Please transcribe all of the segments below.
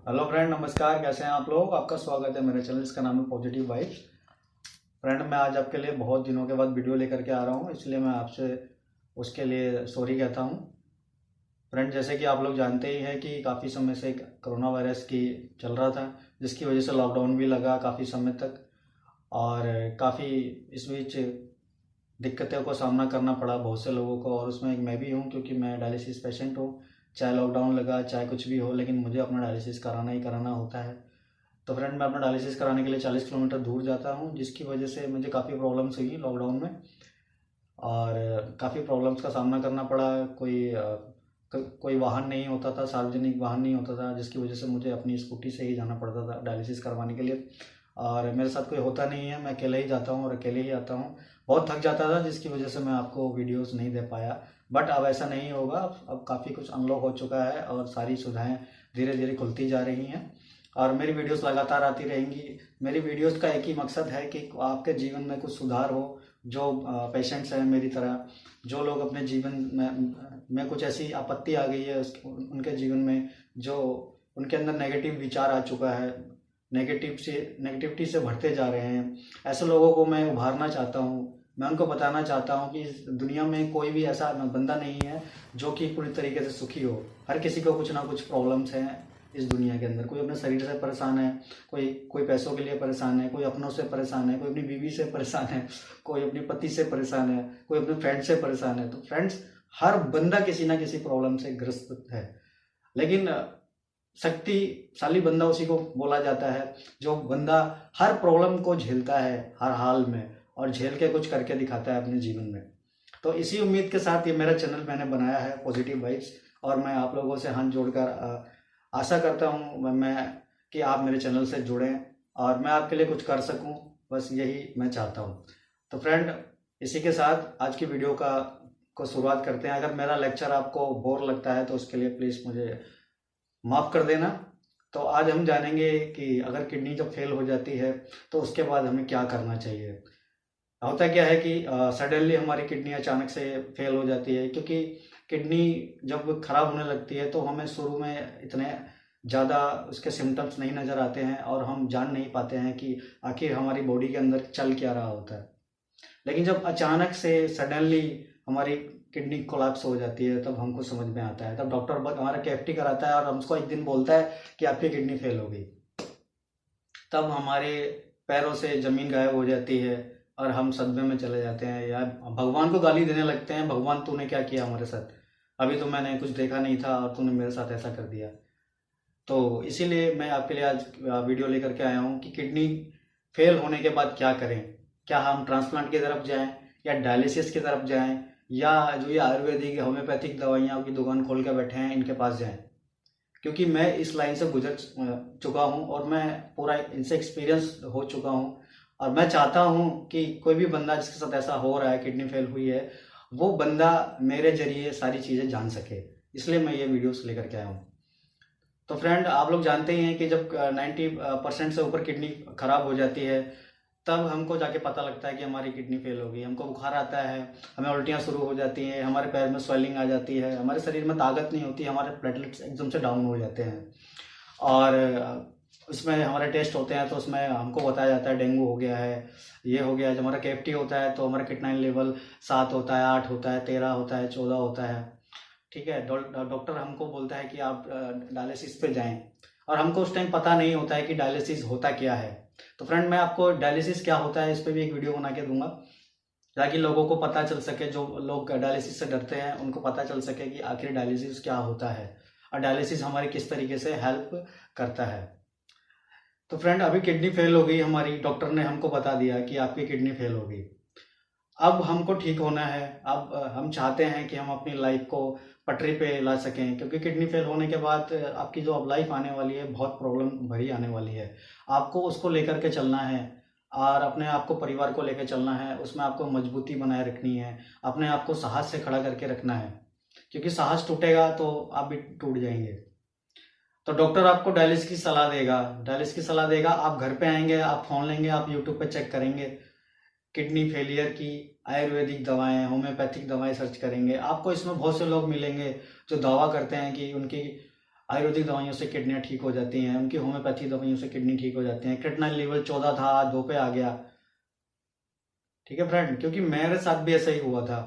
Hello friend, नमस्कार। कैसे हैं आप लोग? आपका स्वागत है मेरे चैनल, इसका नाम है पॉजिटिव वाइब्स। फ्रेंड, मैं आज आपके लिए बहुत दिनों के बाद वीडियो लेकर के आ रहा हूँ, इसलिए मैं आपसे उसके लिए सॉरी कहता हूँ। फ्रेंड, जैसे कि आप लोग जानते ही हैं कि काफ़ी समय से कोरोना वायरस की चल रहा था, जिसकी वजह से लॉकडाउन भी लगा काफ़ी समय तक। और काफ़ी इस बीच दिक्कतों का सामना करना पड़ा बहुत से लोगों को, और उसमें एक मैं भी हूँ, क्योंकि मैं डायलिसिस पेशेंट हूँ। चाहे लॉकडाउन लगा, चाहे कुछ भी हो, लेकिन मुझे अपना डायलिसिस कराना ही कराना होता है। तो फ्रेंड, मैं अपना डायलिसिस कराने के लिए 40 किलोमीटर दूर जाता हूँ, जिसकी वजह से मुझे काफ़ी प्रॉब्लम्स हुई लॉकडाउन में। और काफ़ी प्रॉब्लम्स का सामना करना पड़ा। कोई वाहन नहीं होता था, सार्वजनिक वाहन नहीं होता था, जिसकी वजह से मुझे अपनी स्कूटी से ही जाना पड़ता था डायलिसिस करवाने के लिए। और मेरे साथ कोई होता नहीं है, मैं अकेले ही जाता हूँ और अकेले ही आता हूँ। बहुत थक जाता था, जिसकी वजह से मैं आपको वीडियोस नहीं दे पाया। बट अब ऐसा नहीं होगा। अब काफ़ी कुछ अनलॉक हो चुका है और सारी सुविधाएं धीरे धीरे खुलती जा रही हैं, और मेरी वीडियोस लगातार आती रहेंगी। मेरी वीडियोस का एक ही मकसद है कि आपके जीवन में कुछ सुधार हो। जो पेशेंट्स हैं मेरी तरह, जो लोग अपने जीवन में कुछ ऐसी आपत्ति आ गई है उनके जीवन में, जो उनके अंदर नेगेटिव विचार आ चुका है, नेगेटिविटी से भरते जा रहे हैं, ऐसे लोगों को मैं उभारना चाहता हूँ। मैं उनको बताना चाहता हूँ कि इस दुनिया में कोई भी ऐसा बंदा नहीं है जो कि पूरी तरीके से सुखी हो। हर किसी को कुछ ना कुछ प्रॉब्लम्स हैं इस दुनिया के अंदर। कोई अपने शरीर से परेशान है, कोई कोई पैसों के लिए परेशान है, कोई अपनों से परेशान है, कोई अपनी बीवी से परेशान है, कोई अपने पति से परेशान है, कोई अपने फ्रेंड से परेशान है। तो फ्रेंड्स, हर बंदा किसी ना किसी प्रॉब्लम से ग्रस्त है। लेकिन शक्तिशाली बंदा उसी को बोला जाता है जो बंदा हर प्रॉब्लम को झेलता है हर हाल में, और झेल के कुछ करके दिखाता है अपने जीवन में। तो इसी उम्मीद के साथ ये मेरा चैनल मैंने बनाया है, पॉजिटिव वाइब्स। और मैं आप लोगों से हाथ जोड़कर आशा करता हूँ मैं कि आप मेरे चैनल से जुड़ें और मैं आपके लिए कुछ कर सकूँ। बस यही मैं चाहता हूँ। तो फ्रेंड, इसी के साथ आज की वीडियो को शुरुआत करते हैं। अगर मेरा लेक्चर आपको बोर लगता है तो उसके लिए प्लीज़ मुझे माफ़ कर देना। तो आज हम जानेंगे कि अगर किडनी जब फेल हो जाती है तो उसके बाद हमें क्या करना चाहिए। होता क्या है कि सडनली हमारी किडनी अचानक से फेल हो जाती है, क्योंकि किडनी जब खराब होने लगती है तो हमें शुरू में इतने ज़्यादा उसके सिम्टम्स नहीं नज़र आते हैं, और हम जान नहीं पाते हैं कि आखिर हमारी बॉडी के अंदर चल क्या रहा होता है। लेकिन जब अचानक से सडनली हमारी किडनी कोलैप्स हो जाती है, तब हमको समझ में आता है। तब डॉक्टर हमारा केएफटी कराता है और हमको एक दिन बोलता है कि आपकी किडनी फेल हो गई। तब हमारे पैरों से ज़मीन गायब हो जाती है और हम सदमे में चले जाते हैं, या भगवान को गाली देने लगते हैं, भगवान तूने क्या किया हमारे साथ? अभी तो मैंने कुछ देखा नहीं था और तूने मेरे साथ ऐसा कर दिया। तो इसीलिए मैं आपके लिए आज वीडियो लेकर के आया हूँ कि किडनी फेल होने के बाद क्या करें। क्या हम ट्रांसप्लांट की तरफ जाएं, या डायलिसिस की तरफ जाएं, या जो ये आयुर्वेदिक होम्योपैथिक दवाइयाँ की दुकान खोल के बैठे हैं इनके पास जाएं। क्योंकि मैं इस लाइन से गुजर चुका हूँ और मैं पूरा इनसे एक्सपीरियंस हो चुका हूँ। और मैं चाहता हूँ कि कोई भी बंदा जिसके साथ ऐसा हो रहा है, किडनी फेल हुई है, वो बंदा मेरे जरिए सारी चीज़ें जान सके। इसलिए मैं ये वीडियोस लेकर के आया हूँ। तो फ्रेंड, आप लोग जानते ही हैं कि जब 90% से ऊपर किडनी खराब हो जाती है, तब हमको जाके पता लगता है कि हमारी किडनी फेल हो गई। हमको बुखार आता है, हमें उल्टियाँ शुरू हो जाती हैं, हमारे पैर में स्वेलिंग आ जाती है, हमारे शरीर में ताकत नहीं होती, हमारे प्लेटलेट्स एकदम से डाउन हो जाते हैं। और उसमें हमारे टेस्ट होते हैं तो उसमें हमको बताया जाता है डेंगू हो गया है, ये हो गया है। जब हमारा केएफटी होता है तो हमारा किटनाइन लेवल 7 होता है, 8 होता है, 13 होता है, 14 होता है। ठीक है, डॉक्टर हमको बोलता है कि आप डायलिसिस पे जाएं, और हमको उस टाइम पता नहीं होता है कि डायलिसिस होता क्या है। तो फ्रेंड, मैं आपको डायलिसिस क्या होता है इस पे भी एक वीडियो बना के दूंगा, ताकि लोगों को पता चल सके, जो लोग डायलिसिस से डरते हैं उनको पता चल सके कि आखिर डायलिसिस क्या होता है और डायलिसिस हमारी किस तरीके से हेल्प करता है। तो फ्रेंड, अभी किडनी फेल हो गई हमारी, डॉक्टर ने हमको बता दिया कि आपकी किडनी फेल हो गई। अब हमको ठीक होना है। अब हम चाहते हैं कि हम अपनी लाइफ को पटरी पे ला सकें, क्योंकि किडनी फेल होने के बाद आपकी जो अब लाइफ आने वाली है बहुत प्रॉब्लम भरी आने वाली है। आपको उसको लेकर के चलना है, और अपने आप को, परिवार को लेकर चलना है। उसमें आपको मजबूती बनाए रखनी है, अपने आप को साहस से खड़ा करके रखना है, क्योंकि साहस टूटेगा तो आप भी टूट जाएंगे। तो डॉक्टर आपको डायलिसिस की सलाह देगा, आप घर पे आएंगे, आप फोन लेंगे, आप यूट्यूब पे चेक करेंगे, किडनी फेलियर की आयुर्वेदिक दवाएं, होम्योपैथिक दवाएं सर्च करेंगे। आपको इसमें बहुत से लोग मिलेंगे जो दावा करते हैं कि उनकी आयुर्वेदिक दवाइयों से किडनियाँ ठीक हो जाती हैं, उनकी होम्योपैथी दवाइयों से किडनी ठीक हो जाती हैं। क्रिएटिनिन लेवल 14 था, आज 2 पे आ गया। ठीक है फ्रेंड, क्योंकि मेरे साथ भी ऐसा ही हुआ था।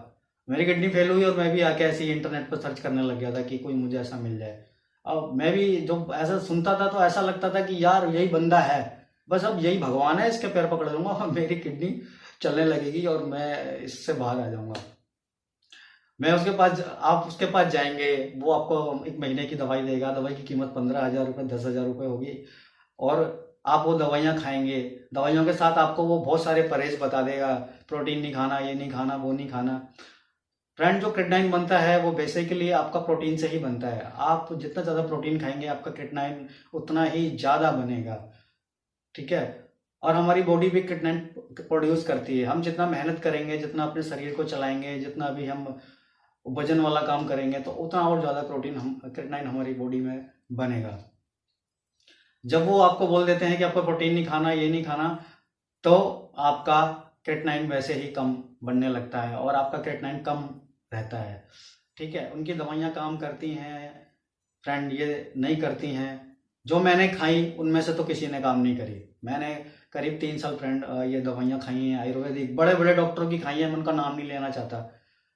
मेरी किडनी फेल हुई और मैं भी आके ऐसे ही इंटरनेट पर सर्च करने लग गया था कि कोई मुझे ऐसा मिल जाए। अब मैं भी जब ऐसा सुनता था तो ऐसा लगता था कि यार यही बंदा है, बस अब यही भगवान है, इसके पैर पकड़ लूंगा और मेरी किडनी चलने लगेगी और मैं इससे बाहर आ जाऊंगा। मैं उसके पास, आप उसके पास जाएंगे, वो आपको 1 महीने की दवाई देगा। दवाई की कीमत 15,000 रुपये, 10,000 रुपये होगी। और आप वो दवाइयाँ खाएंगे, दवाइयों के साथ आपको वो बहुत सारे परहेज बता देगा, प्रोटीन नहीं खाना, ये नहीं खाना, वो नहीं खाना। फ्रेंड, जो क्रिएटिनिन बनता है वो बेसिकली आपका प्रोटीन से ही बनता है। आप जितना ज़्यादा प्रोटीन खाएंगे आपका क्रिएटिनिन उतना ही ज़्यादा बनेगा। ठीक है। और हमारी बॉडी भी क्रिएटिनिन प्रोड्यूस करती है। हम जितना मेहनत करेंगे, जितना अपने शरीर को चलाएंगे, जितना भी हम वजन वाला काम करेंगे, तो उतना और ज़्यादा क्रिएटिनिन हमारी बॉडी में बनेगा। जब वो आपको बोल देते हैं कि आपको प्रोटीन नहीं खाना, ये नहीं खाना, तो आपका क्रिएटिनिन वैसे ही कम बनने लगता है और आपका क्रिएटिनिन कम रहता है। ठीक है। उनकी दवाइयाँ काम करती हैं फ्रेंड, ये नहीं करती हैं। जो मैंने खाई उनमें से तो किसी ने काम नहीं करी। मैंने करीब 3 साल फ्रेंड ये दवाइयाँ खाई हैं, आयुर्वेदिक बड़े बड़े डॉक्टरों की खाई हैं, मैं उनका नाम नहीं लेना चाहता।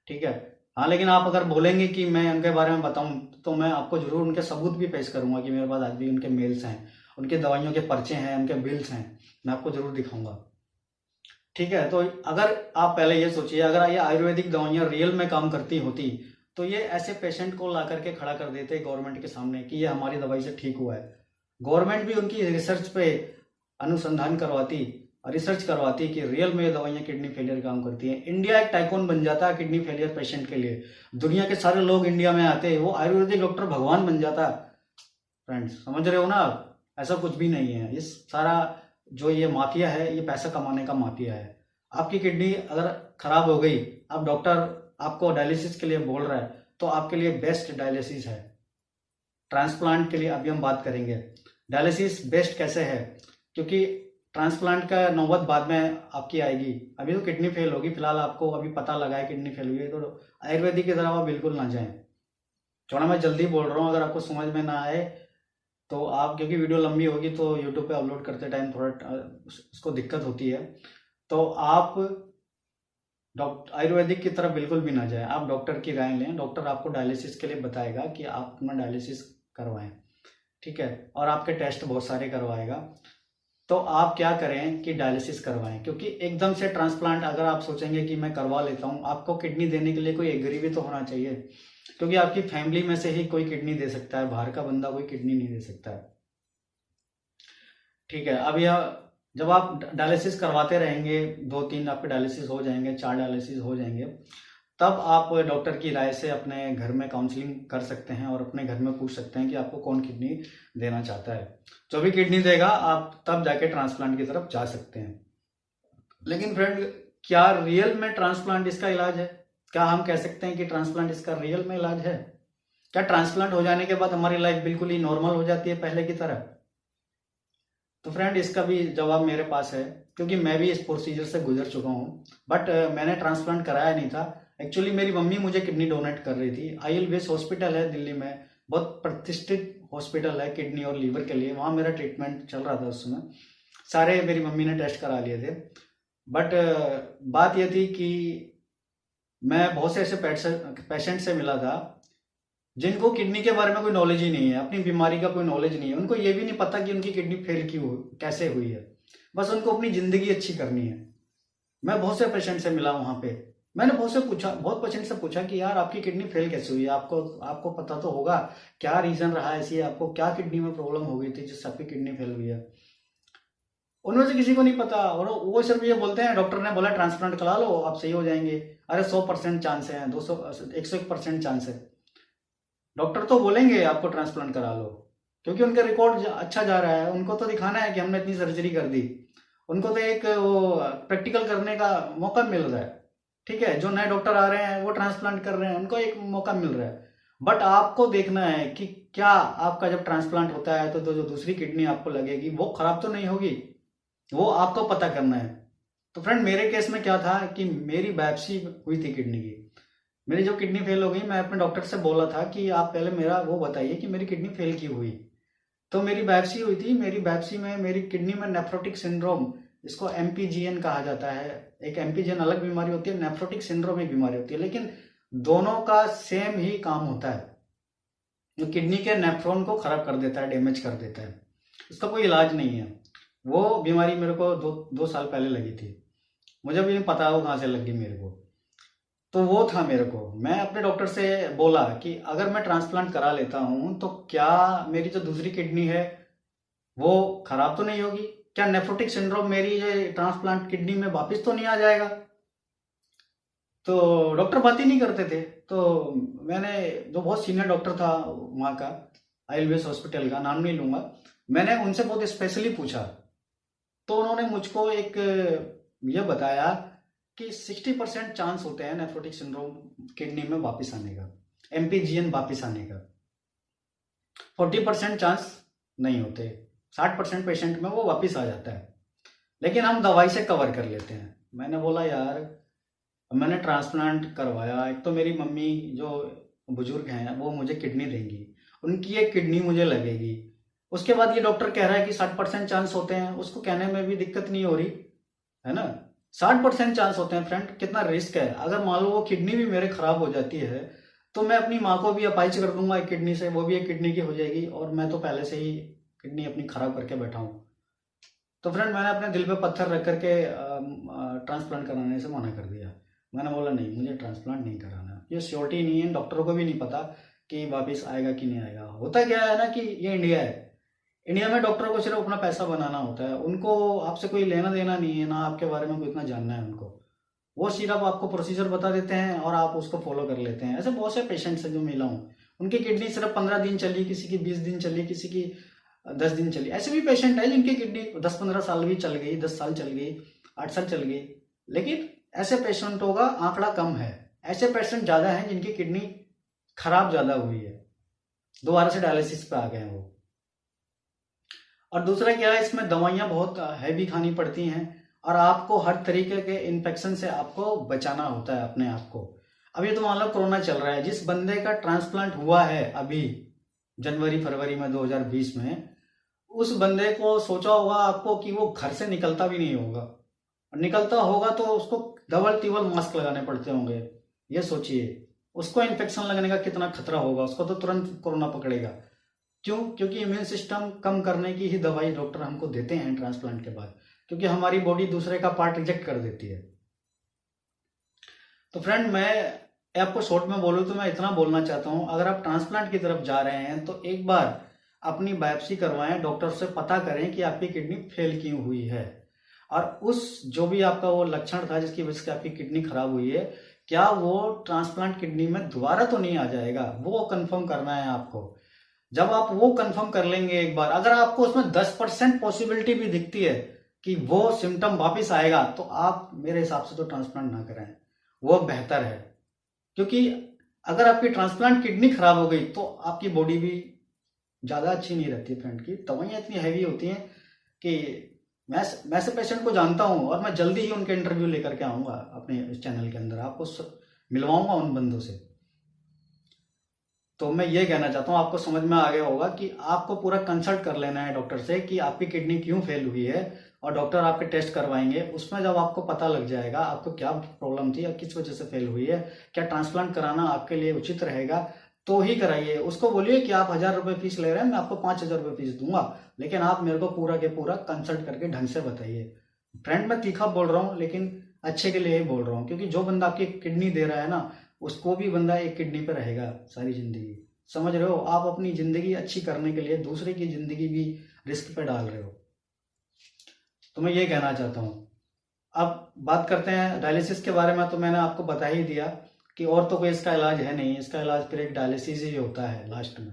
ठीक है। हाँ, लेकिन आप अगर बोलेंगे कि मैं उनके बारे में बताऊं तो मैं आपको जरूर उनके सबूत भी पेश करूंगा कि मेरे पास आज भी उनके मेल्स हैं, उनके दवाइयों के पर्चे हैं, उनके बिल्स हैं, मैं आपको जरूर दिखाऊंगा। ठीक है। तो अगर आप पहले ये सोचिए, अगर ये आयुर्वेदिक दवाइयाँ रियल में काम करती होती तो ये ऐसे पेशेंट को ला करके खड़ा कर देते गवर्नमेंट के सामने कि ये हमारी दवाई से ठीक हुआ है। गवर्नमेंट भी उनकी रिसर्च पे अनुसंधान करवाती, रिसर्च करवाती कि रियल में ये दवाइयाँ किडनी फेलियर काम करती हैं। इंडिया एक टाइकॉन बन जाता किडनी फेलियर पेशेंट के लिए। दुनिया के सारे लोग इंडिया में आते, वो आयुर्वेदिक डॉक्टर भगवान बन जाता। फ्रेंड्स, समझ रहे हो ना आप? ऐसा कुछ भी नहीं है। इस सारा जो ये माफिया है, ये पैसा कमाने का माफिया है। आपकी किडनी अगर खराब हो गई, अब डॉक्टर आपको डायलिसिस के लिए बोल रहा है, तो आपके लिए बेस्ट डायलिसिस है। ट्रांसप्लांट के लिए अभी हम बात करेंगे। डायलिसिस बेस्ट कैसे है, क्योंकि ट्रांसप्लांट का नौबत बाद में आपकी आएगी। अभी तो किडनी फेल होगी, फिलहाल आपको अभी पता लगा है किडनी फेल हुई है, तो आयुर्वेदिक की तरफ आप बिल्कुल ना जाएं। थोड़ा मैं जल्दी बोल रहा हूँ, अगर आपको समझ में ना आए तो आप, क्योंकि वीडियो लंबी होगी तो यूट्यूब पे अपलोड करते टाइम थोड़ा उसको दिक्कत होती है, तो आप आयुर्वेदिक की तरफ बिल्कुल भी ना जाए। आप डॉक्टर की राय लें। डॉक्टर आपको डायलिसिस के लिए बताएगा कि आप अपना डायलिसिस करवाएं। ठीक है। और आपके टेस्ट बहुत सारे करवाएगा। तो आप क्या करें कि डायलिसिस करवाएं, क्योंकि एकदम से ट्रांसप्लांट अगर आप सोचेंगे कि मैं करवा लेता हूं, आपको किडनी देने के लिए कोई एग्री भी तो होना चाहिए, क्योंकि आपकी फैमिली में से ही कोई किडनी दे सकता है, बाहर का बंदा कोई किडनी नहीं दे सकता है। ठीक है। अब यह जब आप डायलिसिस करवाते रहेंगे, 2-3 आपके डायलिसिस हो जाएंगे, 4 डायलिसिस हो जाएंगे, तब आप डॉक्टर की राय से अपने घर में काउंसलिंग कर सकते हैं और अपने घर में पूछ सकते हैं कि आपको कौन किडनी देना चाहता है। जो भी किडनी देगा आप तब जाके ट्रांसप्लांट की तरफ जा सकते हैं। लेकिन फ्रेंड, क्या रियल में ट्रांसप्लांट इसका इलाज है? क्या हम कह सकते हैं कि ट्रांसप्लांट इसका रियल में इलाज है? क्या ट्रांसप्लांट हो जाने के बाद हमारी लाइफ बिल्कुल ही नॉर्मल हो जाती है पहले की तरह? तो फ्रेंड, इसका भी जवाब मेरे पास है, क्योंकि मैं भी इस प्रोसीजर से गुजर चुका हूँ। बट मैंने ट्रांसप्लांट कराया नहीं था। एक्चुअली मेरी मम्मी मुझे किडनी डोनेट कर रही थी। आईएलबीएस हॉस्पिटल है दिल्ली में, बहुत प्रतिष्ठित हॉस्पिटल है किडनी और लीवर के लिए। वहाँ मेरा ट्रीटमेंट चल रहा था उस समय। सारे मेरी मम्मी ने टेस्ट करा लिए थे। बट बात यह थी कि मैं बहुत से ऐसे पेशेंट से मिला था जिनको किडनी के बारे में कोई नॉलेज ही नहीं है, अपनी बीमारी का कोई नॉलेज नहीं है। उनको ये भी नहीं पता कि उनकी किडनी फेल क्यों, कैसे हुई है। बस उनको अपनी जिंदगी अच्छी करनी है। मैं बहुत से पेशेंट से मिला वहां पे। मैंने बहुत पेशेंट से पूछा कि यार आपकी किडनी फेल कैसे हुई है, आपको पता तो होगा क्या रीजन रहा है, ऐसी आपको क्या किडनी में प्रॉब्लम हो गई थी जिससे आपकी किडनी फेल हुई है। उनमें से किसी को नहीं पता, और वो सिर्फ ये बोलते हैं डॉक्टर ने बोला ट्रांसप्लांट करा लो आप सही हो जाएंगे। अरे 100% चांस है, 101% चांस है। डॉक्टर तो बोलेंगे आपको ट्रांसप्लांट करा लो, क्योंकि उनका रिकॉर्ड अच्छा जा रहा है। उनको तो दिखाना है कि हमने इतनी सर्जरी कर दी। उनको तो एक वो प्रैक्टिकल करने का मौका मिल रहा है। ठीक है। जो नए डॉक्टर आ रहे हैं वो ट्रांसप्लांट कर रहे हैं, उनको एक मौका मिल रहा है। बट आपको देखना है कि क्या आपका जब ट्रांसप्लांट होता है तो जो दूसरी किडनी आपको लगेगी वो खराब तो नहीं होगी, वो आपको पता करना है। तो फ्रेंड, मेरे केस में क्या था कि मेरी बायोप्सी हुई थी किडनी की। मेरी जो किडनी फेल हो गई, मैं अपने डॉक्टर से बोला था कि आप पहले मेरा वो बताइए कि मेरी किडनी फेल क्यों हुई। तो मेरी बायोप्सी हुई थी, मेरी बायोप्सी में मेरी किडनी में नेफ्रोटिक सिंड्रोम, इसको एमपीजीएन कहा जाता है। एक एमपीजीएन अलग बीमारी होती है, नेफ्रोटिक सिंड्रोम एक बीमारी होती है, लेकिन दोनों का सेम ही काम होता है। जो किडनी के नेफ्रॉन को खराब कर देता है, डैमेज कर देता है। इसका कोई इलाज नहीं है। वो बीमारी मेरे को दो साल पहले लगी थी। मुझे भी नहीं पता वो कहाँ से लगी मेरे को। तो वो था मेरे को, मैं अपने डॉक्टर से बोला कि अगर मैं ट्रांसप्लांट करा लेता हूँ तो क्या मेरी जो दूसरी किडनी है वो खराब तो नहीं होगी? क्या नेफ्रोटिक सिंड्रोम मेरी ये ट्रांसप्लांट किडनी में वापस तो नहीं आ जाएगा? तो डॉक्टर बात ही नहीं करते थे। तो मैंने, जो बहुत सीनियर डॉक्टर था वहाँ का, आयुर्वेद हॉस्पिटल का, नाम नहीं लूंगा, मैंने उनसे बहुत स्पेशली पूछा। तो उन्होंने मुझको एक ये बताया कि 60% चांस होते हैं नेफ्रोटिक सिंड्रोम किडनी में वापस आने का, एमपीजीएन वापस आने का। 40% चांस नहीं होते। 60% पेशेंट में वो वापस आ जाता है, लेकिन हम दवाई से कवर कर लेते हैं। मैंने बोला यार, मैंने ट्रांसप्लांट करवाया, एक तो मेरी मम्मी जो बुजुर्ग हैं वो मुझे किडनी देंगी, उनकी एक किडनी मुझे लगेगी। उसके बाद ये डॉक्टर कह रहा है कि 60% चांस होते हैं, उसको कहने में भी दिक्कत नहीं हो रही है ना। 60% चांस होते हैं फ्रेंड, कितना रिस्क है। अगर मान लो वो किडनी भी मेरे खराब हो जाती है तो मैं अपनी माँ को भी अपाइच कर दूंगा एक किडनी से, वो भी एक किडनी की हो जाएगी, और मैं तो पहले से ही किडनी अपनी खराब करके बैठा हूँ। तो फ्रेंड, मैंने अपने दिल पे पत्थर रख करके ट्रांसप्लांट कराने से मना कर दिया। मैंने बोला नहीं, मुझे ट्रांसप्लांट नहीं कराना। ये श्योरिटी नहीं है, डॉक्टरों को भी नहीं पता कि वापस आएगा कि नहीं आएगा। होता क्या है ना कि ये इंडिया है, इंडिया में डॉक्टरों को सिर्फ अपना पैसा बनाना होता है। उनको आपसे कोई लेना देना नहीं है, ना आपके बारे में कोई इतना जानना है उनको। वो सिर्फ आपको प्रोसीजर बता देते हैं और आप उसको फॉलो कर लेते हैं। ऐसे बहुत से पेशेंट्स हैं जो मिला हूँ, उनकी किडनी सिर्फ 15 दिन चली, किसी की 20 दिन चली, किसी की 10 दिन चली। ऐसे भी पेशेंट है जिनकी किडनी 10-15 साल भी चल गई, 10 साल चल गई, 8 साल चल गई। लेकिन ऐसे पेशेंटों का आंकड़ा कम है। ऐसे पेशेंट ज्यादा हैं जिनकी किडनी खराब ज्यादा हुई है, दोबारा से डायलिसिस पे आ गए हैं वो। और दूसरा क्या है, इसमें दवाइयाँ बहुत हैवी खानी पड़ती हैं, और आपको हर तरीके के इन्फेक्शन से आपको बचाना होता है अपने आप को। अभी तो मान लो कोरोना चल रहा है, जिस बंदे का ट्रांसप्लांट हुआ है अभी जनवरी फरवरी में 2020 में, उस बंदे को सोचा होगा आपको कि वो घर से निकलता भी नहीं होगा, और निकलता होगा तो उसको डबल टिबल मास्क लगाने पड़ते होंगे। ये सोचिए उसको इन्फेक्शन लगने का कितना खतरा होगा, उसको तो तुरंत कोरोना पकड़ेगा। क्यों? क्योंकि इम्यून सिस्टम कम करने की ही दवाई डॉक्टर हमको देते हैं ट्रांसप्लांट के बाद, क्योंकि हमारी बॉडी दूसरे का पार्ट रिजेक्ट कर देती है। तो फ्रेंड, मैं आपको शॉर्ट में बोलूँ तो मैं इतना बोलना चाहता हूँ, अगर आप ट्रांसप्लांट की तरफ जा रहे हैं तो एक बार अपनी बायोप्सी करवाएं, डॉक्टर से पता करें कि आपकी किडनी फेल क्यों हुई है, और उस जो भी आपका वो लक्षण था जिसकी वजह से आपकी किडनी खराब हुई है, क्या वो ट्रांसप्लांट किडनी में दोबारा तो नहीं आ जाएगा, वो कंफर्म करना है आपको। जब आप वो कंफर्म कर लेंगे एक बार, अगर आपको उसमें 10% पॉसिबिलिटी भी दिखती है कि वो सिम्टम वापिस आएगा, तो आप मेरे हिसाब से तो ट्रांसप्लांट ना करें, वो बेहतर है। क्योंकि अगर आपकी ट्रांसप्लांट किडनी खराब हो गई तो आपकी बॉडी भी ज़्यादा अच्छी नहीं रहती फ्रेंड की। दवाइयाँ इतनी हैवी होती हैं कि मैं से पेशेंट को जानता हूँ, और मैं जल्दी ही उनके इंटरव्यू लेकर के आऊँगा अपने इस चैनल के अंदर, आपको मिलवाऊंगा उन बंदों से। तो मैं ये कहना चाहता हूँ, आपको समझ में आ गया होगा कि आपको पूरा कंसल्ट कर लेना है डॉक्टर से कि आपकी किडनी क्यों फेल हुई है, और डॉक्टर आपके टेस्ट करवाएंगे। उसमें जब आपको पता लग जाएगा आपको क्या प्रॉब्लम थी और किस वजह से फेल हुई है, क्या ट्रांसप्लांट कराना आपके लिए उचित रहेगा, तो ही कराइए। उसको बोलिए कि आप 1000 रुपये फीस ले रहे हैं, मैं आपको 5000 रुपये फीस दूंगा, लेकिन आप मेरे को पूरा के पूरा कंसल्ट करके ढंग से बताइए। फ्रेंड, मैं तीखा बोल रहा हूँ लेकिन अच्छे के लिए ही बोल रहा हूँ, क्योंकि जो बंदा आपकी किडनी दे रहा है ना, उसको भी बंदा एक किडनी पे रहेगा सारी जिंदगी। समझ रहे हो? आप अपनी जिंदगी अच्छी करने के लिए दूसरे की जिंदगी भी रिस्क पे डाल रहे हो। तो मैं ये कहना चाहता हूँ। अब बात करते हैं डायलिसिस के बारे में। तो मैंने आपको बता ही दिया कि और तो कोई इसका इलाज है नहीं, इसका इलाज फिर एक डायलिसिस ही होता है लास्ट में।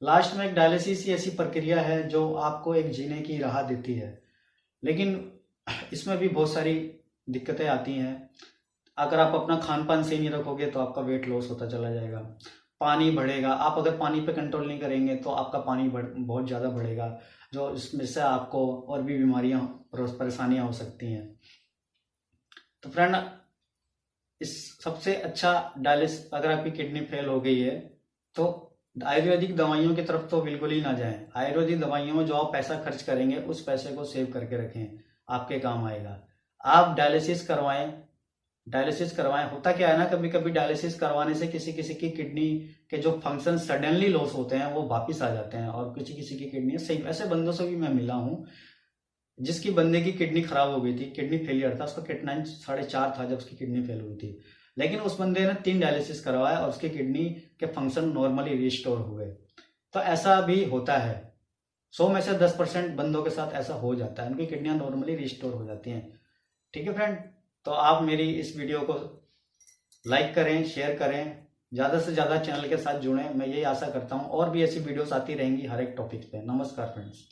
लास्ट में एक डायलिसिस ही ऐसी प्रक्रिया है जो आपको एक जीने की राह देती है, लेकिन इसमें भी बहुत सारी दिक्कतें आती हैं। अगर आप अपना खान पान सही नहीं रखोगे तो आपका वेट लॉस होता चला जाएगा, पानी बढ़ेगा। आप अगर पानी पे कंट्रोल नहीं करेंगे तो आपका पानी बहुत ज़्यादा बढ़ेगा, जो इसमें से आपको और भी बीमारियां, परेशानियां हो सकती हैं। तो फ्रेंड, इस सबसे अच्छा डायलिसिस, अगर आपकी किडनी फेल हो गई है तो आयुर्वेदिक दवाइयों की तरफ तो बिल्कुल ही ना जाएं। आयुर्वेदिक दवाइयों में जो आप पैसा खर्च करेंगे उस पैसे को सेव करके रखें, आपके काम आएगा। आप डायलिसिस करवाएं, डायलिसिस करवाएं। होता क्या है ना, कभी कभी डायलिसिस करवाने से किसी किसी की किडनी के जो फंक्शन सडनली लॉस होते हैं वो वापिस आ जाते हैं, और किसी किसी की किडनी सही। ऐसे बंदों से भी मैं मिला हूँ जिसकी बंदे की किडनी खराब हो गई थी, किडनी फेलियर था, उसका किडनी 4.5 था जब उसकी किडनी फेल हुई थी, लेकिन उस बंदे ने 3 डायलिसिस करवाया और उसकी किडनी के फंक्शन नॉर्मली रिस्टोर हो गए। तो ऐसा भी होता है, 100 में से 10% बंदों के साथ ऐसा हो जाता है, उनकी किडनियां नॉर्मली रिस्टोर हो जाती हैं। ठीक है फ्रेंड, तो आप मेरी इस वीडियो को लाइक करें, शेयर करें, ज़्यादा से ज़्यादा चैनल के साथ जुड़ें। मैं यही आशा करता हूँ और भी ऐसी वीडियोस आती रहेंगी हर एक टॉपिक पे। नमस्कार फ्रेंड्स।